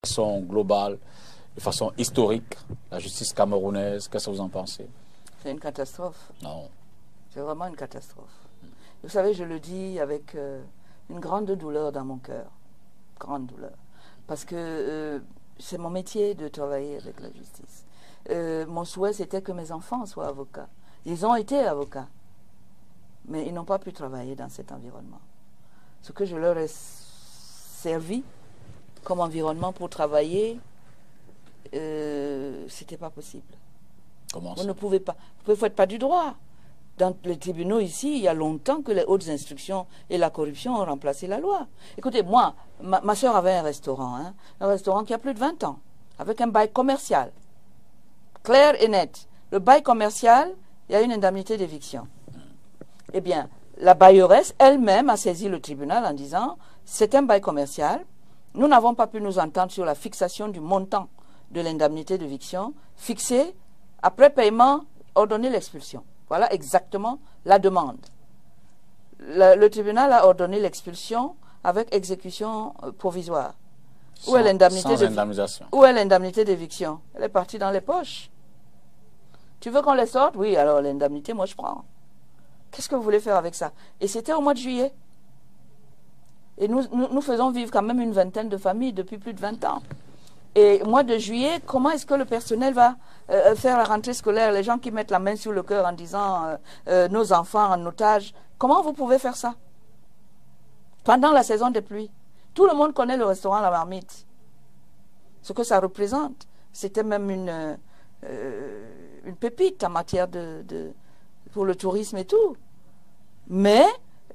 façon globale, de façon historique, la justice camerounaise, qu'est-ce que vous en pensez? C'est une catastrophe. Non. C'est vraiment une catastrophe. Vous savez, je le dis avec une grande douleur dans mon cœur. Grande douleur. Parce que c'est mon métier de travailler avec la justice. Mon souhait, c'était que mes enfants soient avocats. Ils ont été avocats. Mais ils n'ont pas pu travailler dans cet environnement. Ce que je leur ai servi comme environnement pour travailler, c'était pas possible. Comment Vous ça? ne pouvez pas. Vous ne faites pas du droit. Dans les tribunaux ici, il y a longtemps que les hautes instructions et la corruption ont remplacé la loi. Écoutez, moi, ma soeur avait un restaurant qui a plus de 20 ans, avec un bail commercial, clair et net. Le bail commercial, il y a une indemnité d'éviction. Eh bien, la bailleresse elle-même a saisi le tribunal en disant, c'est un bail commercial, nous n'avons pas pu nous entendre sur la fixation du montant de l'indemnité d'éviction, fixé, après paiement, ordonner l'expulsion. Voilà exactement la demande. Le tribunal a ordonné l'expulsion avec exécution provisoire. Où est l'indemnité d'éviction? Elle est partie dans les poches. Tu veux qu'on les sorte? Oui, alors l'indemnité, moi je prends. Qu'est-ce que vous voulez faire avec ça? Et c'était au mois de juillet. Et nous faisons vivre quand même une vingtaine de familles depuis plus de 20 ans. Et au mois de juillet, comment est-ce que le personnel va faire la rentrée scolaire? Les gens qui mettent la main sur le cœur en disant nos enfants en otage, comment vous pouvez faire ça? Pendant la saison des pluies. Tout le monde connaît le restaurant La Marmite. Ce que ça représente. C'était même une pépite en matière pour le tourisme et tout. Mais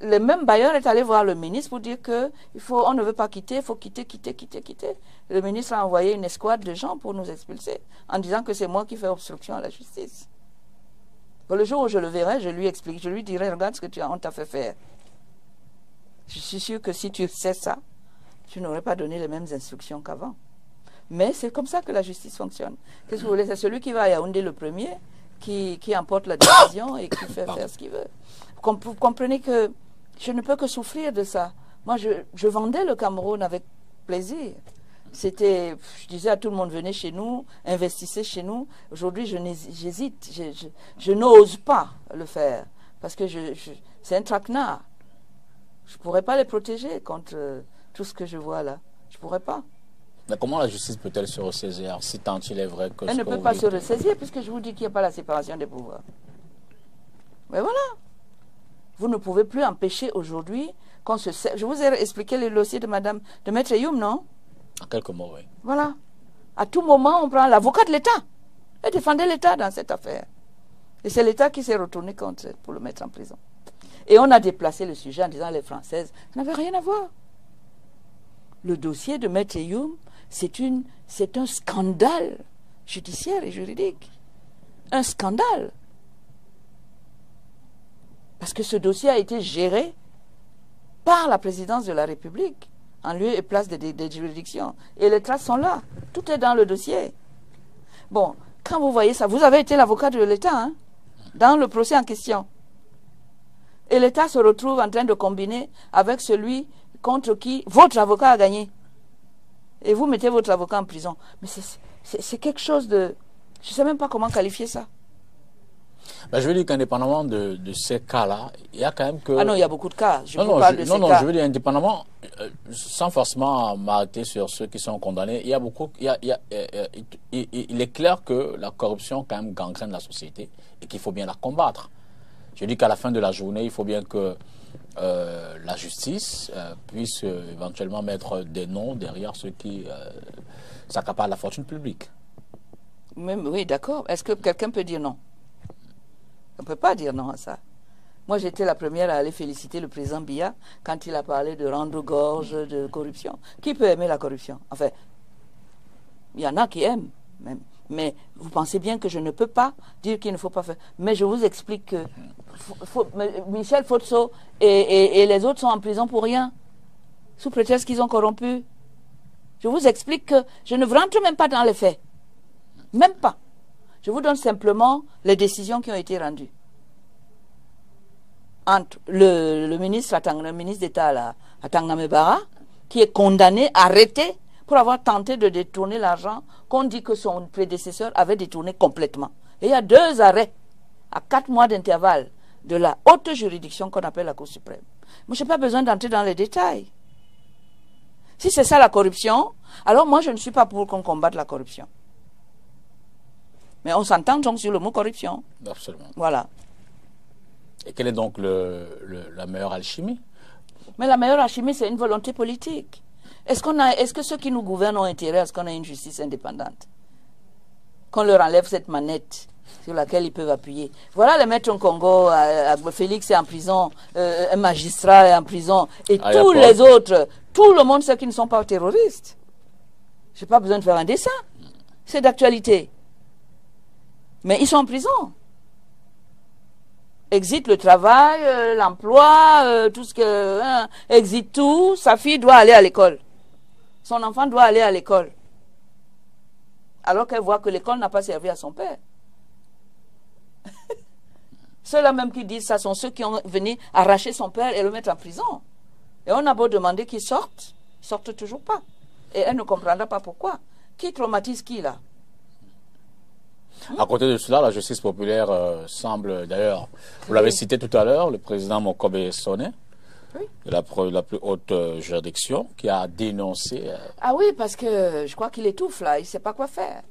le même bailleur est allé voir le ministre pour dire qu'on ne veut pas quitter, il faut quitter. Le ministre a envoyé une escouade de gens pour nous expulser, en disant que c'est moi qui fais obstruction à la justice. Le jour où je le verrai, je lui explique, je lui dirai, regarde ce que on t'a fait faire. Je suis sûr que si tu sais ça, tu n'aurais pas donné les mêmes instructions qu'avant. Mais c'est comme ça que la justice fonctionne. Qu'est-ce que vous voulez? C'est celui qui va à Yaoundé le premier, qui emporte la décision et qui fait faire ce qu'il veut. Vous comprenez que je ne peux que souffrir de ça. Moi, je vendais le Cameroun avec plaisir. Je disais à tout le monde, venez chez nous, investissez chez nous. Aujourd'hui, j'hésite, je n'ose pas le faire, parce que c'est un traquenard. Je ne pourrais pas les protéger contre tout ce que je vois là. Je ne pourrais pas. Mais comment la justice peut-elle se ressaisir si tant il est vrai que... Elle ne peut pas se ressaisir, puisque je vous dis qu'il n'y a pas la séparation des pouvoirs. Mais voilà. Vous ne pouvez plus empêcher aujourd'hui qu'on se... Je vous ai expliqué le dossier de Maître Youm, non? En quelques mots, oui. Voilà. À tout moment, on prend l'avocat de l'État. Elle défendait l'État dans cette affaire. Et c'est l'État qui s'est retourné contre elle pour le mettre en prison. Et on a déplacé le sujet en disant les Françaises, ça n'avait rien à voir. Le dossier de Maître Youm, c'est un scandale judiciaire et juridique. Un scandale. Parce que ce dossier a été géré par la présidence de la République, en lieu et place des juridictions. Et les traces sont là. Tout est dans le dossier. Bon, quand vous voyez ça, vous avez été l'avocat de l'État, hein, dans le procès en question. Et l'État se retrouve en train de combiner avec celui contre qui votre avocat a gagné. Et vous mettez votre avocat en prison. Mais c'est quelque chose de... Je ne sais même pas comment qualifier ça. Ben, je veux dire qu'indépendamment de ces cas-là, il y a quand même que... Ah non, il y a beaucoup de cas. Je veux dire indépendamment, sans forcément m'arrêter sur ceux qui sont condamnés, il est clair que la corruption quand même gangrène la société et qu'il faut bien la combattre. Je dis qu'à la fin de la journée, il faut bien que la justice puisse éventuellement mettre des noms derrière ceux qui s'accaparent la fortune publique. Oui, d'accord. Est-ce que quelqu'un peut dire non? On ne peut pas dire non à ça. Moi, j'étais la première à aller féliciter le président Biya quand il a parlé de rendre gorge de corruption. Qui peut aimer la corruption? Enfin, il y en a qui aiment, même. Mais vous pensez bien que je ne peux pas dire qu'il ne faut pas faire. Mais je vous explique que Michel Fotso et les autres sont en prison pour rien, sous prétexte qu'ils ont corrompu. Je vous explique que je ne rentre même pas dans les faits. Même pas. Je vous donne simplement les décisions qui ont été rendues. Entre le ministre d'État à Tangamebara, qui est condamné, arrêté, pour avoir tenté de détourner l'argent qu'on dit que son prédécesseur avait détourné complètement. Et il y a 2 arrêts à 4 mois d'intervalle de la haute juridiction qu'on appelle la Cour suprême. Moi, je n'ai pas besoin d'entrer dans les détails. Si c'est ça la corruption, alors moi, je ne suis pas pour qu'on combatte la corruption. Mais on s'entend donc sur le mot corruption. Absolument. Voilà. Et quelle est donc la meilleure alchimie? Mais la meilleure alchimie, c'est une volonté politique. Est-ce que ceux qui nous gouvernent ont intérêt à ce qu'on ait une justice indépendante? Qu'on leur enlève cette manette sur laquelle ils peuvent appuyer. Voilà le maître au Congo, Félix est en prison, un magistrat est en prison, et tous les autres, tout le monde sait qu'ils ne sont pas terroristes. Je n'ai pas besoin de faire un dessin. C'est d'actualité. Mais ils sont en prison. Exit le travail, l'emploi, tout ce que... exit tout, sa fille doit aller à l'école. Son enfant doit aller à l'école. Alors qu'elle voit que l'école n'a pas servi à son père. Ceux-là même qui disent ça sont ceux qui ont venu arracher son père et le mettre en prison. Et on a beau demander qu'ils sortent, ils ne sortent toujours pas. Et elle ne comprendra pas pourquoi. Qui traumatise qui là? À côté de cela, la justice populaire semble, d'ailleurs, vous l'avez cité tout à l'heure, le président Mokobe Sonné, oui, la plus haute juridiction, qui a dénoncé... Ah oui, parce que je crois qu'il étouffe là, il ne sait pas quoi faire.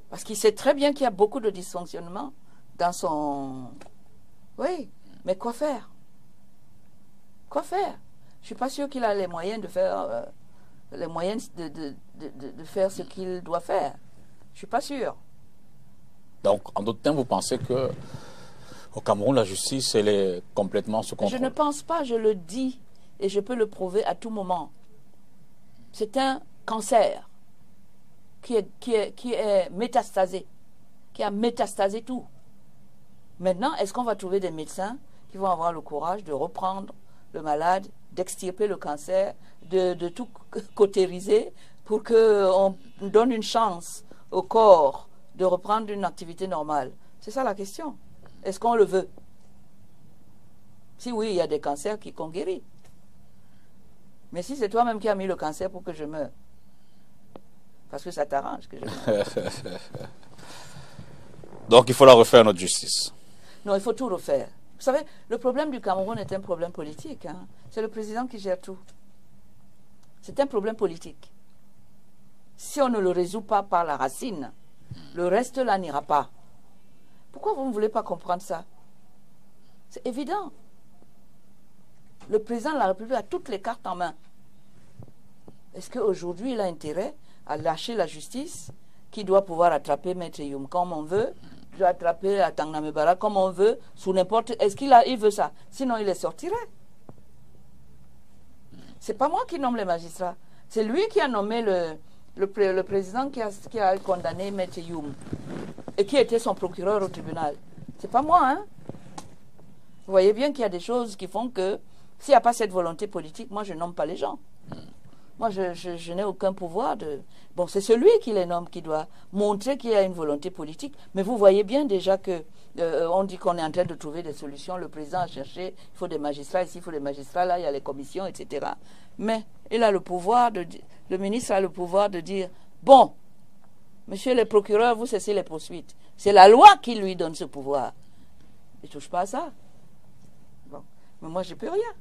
Parce qu'il sait très bien qu'il y a beaucoup de dysfonctionnements dans son... Oui, mais quoi faire? Quoi faire? Je ne suis pas sûr qu'il a les moyens de faire, de faire ce qu'il doit faire. Je ne suis pas sûr. Donc, en d'autres termes, vous pensez que au Cameroun, la justice, elle est complètement sous contrôle? Je ne pense pas, je le dis, et je peux le prouver à tout moment. C'est un cancer qui est métastasé, qui a métastasé tout. Maintenant, est-ce qu'on va trouver des médecins qui vont avoir le courage de reprendre le malade, d'extirper le cancer, de tout cautériser pour qu'on donne une chance au corps de reprendre une activité normale? C'est ça la question. Est-ce qu'on le veut? Si oui, il y a des cancers qu'on guérit. Mais si c'est toi-même qui as mis le cancer pour que je meure, parce que ça t'arrange que je meure. Donc il faut la refaire, notre justice. Non, il faut tout refaire. Vous savez, le problème du Cameroun est un problème politique. Hein. C'est le président qui gère tout. C'est un problème politique. Si on ne le résout pas par la racine, le reste là n'ira pas. Pourquoi vous ne voulez pas comprendre ça? C'est évident. Le président de la République a toutes les cartes en main. Est-ce qu'aujourd'hui il a intérêt à lâcher la justice, qui doit pouvoir attraper Maître Youm comme on veut, doit attraper Atangnamebara comme on veut, sous n'importe... Est-ce il veut ça? Sinon il les sortirait. C'est pas moi qui nomme les magistrats. C'est lui qui a nommé le président qui a condamné Maître Youm et qui était son procureur au tribunal. C'est pas moi, hein? Vous voyez bien qu'il y a des choses qui font que s'il n'y a pas cette volonté politique, moi je nomme pas les gens. Moi je n'ai aucun pouvoir de... Bon, c'est celui qui les nomme qui doit montrer qu'il y a une volonté politique. Mais vous voyez bien déjà que on dit qu'on est en train de trouver des solutions. Le président a cherché, il faut des magistrats ici, il faut des magistrats là, il y a les commissions, etc. Mais il a le pouvoir le ministre a le pouvoir de dire, bon, monsieur le procureur, vous cessez les poursuites. C'est la loi qui lui donne ce pouvoir. Il ne touche pas à ça. Bon. Mais moi, je ne peux rien.